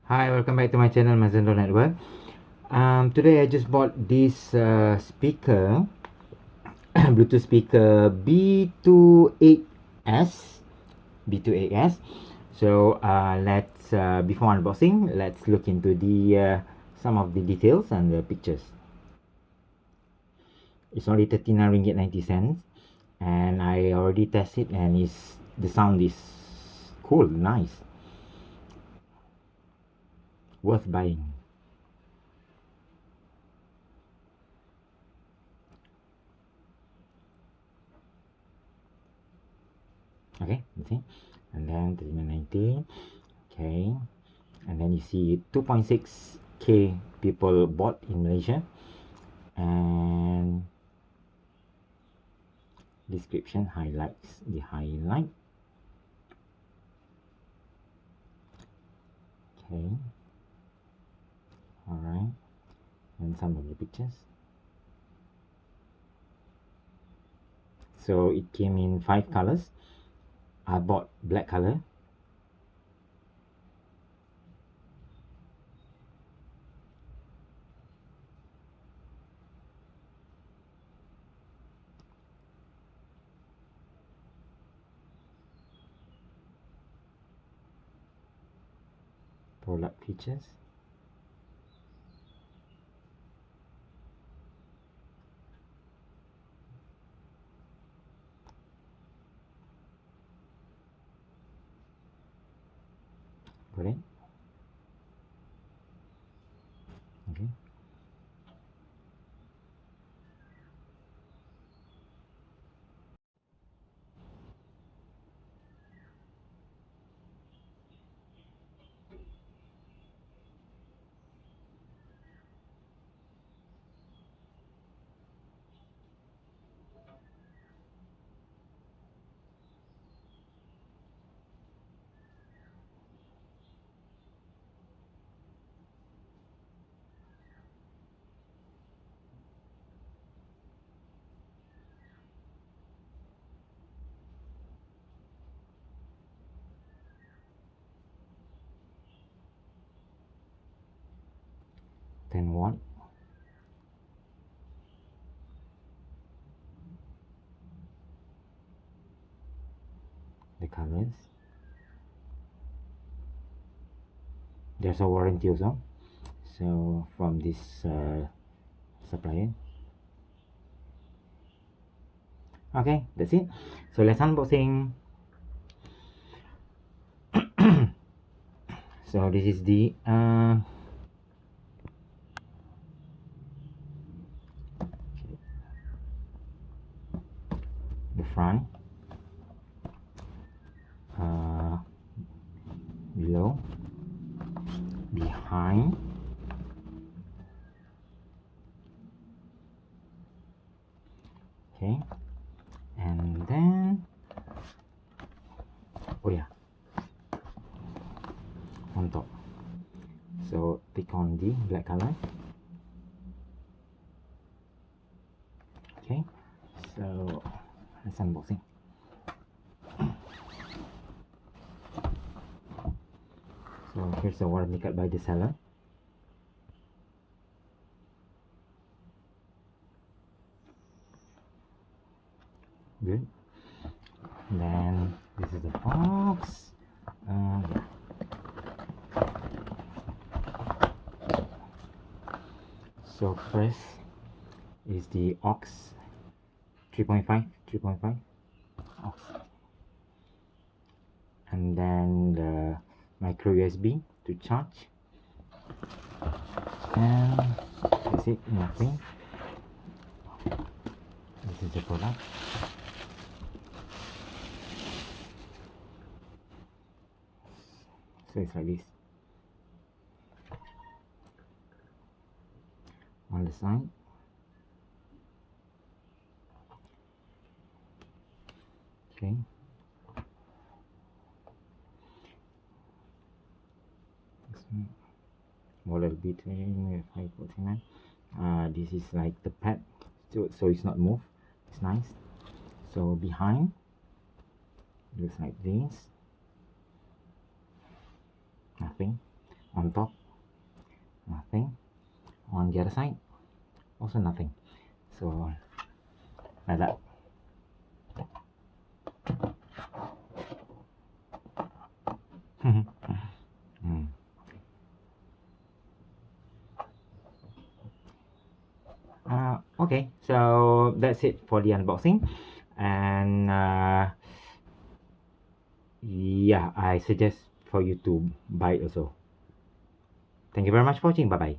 Hi, welcome back to my channel, Maison Network. Today I just bought this speaker, Bluetooth speaker B28S. B28S. So let's before unboxing, let's look into the some of the details and the pictures. It's only 39 ringgit 90 cents, and I already tested, and the sound is cool, nice, worth buying. Okay, let's see. And then 39.90. Okay, and then you see 2.6k people bought in Malaysia, and description highlights the highlight. Okay, all right, and some of the pictures. So it came in 5 colors. I bought black color. Product features. Got it. Okay. Then what? The colors. There's a warranty also. So from this supplier. Okay, that's it. So let's unboxing. So this is the front, below, behind, okay, and then oh yeah, on top. So pick on the black color. Okay, so let's unboxing. So here's the warranty card by the seller. Good. Then this is the box. Yeah. So first is the aux 3.5 aux, and then the micro USB to charge, and that's it, nothing. This is the product. So it's like this on the side. Okay, model B28S. This is like the pad, so it's not moved. It's nice. So behind looks like this, nothing. On top, nothing. On the other side, also nothing. So like that. Mm. Okay, so that's it for the unboxing, and yeah, I suggest for you to buy it also. Thank you very much for watching. Bye bye.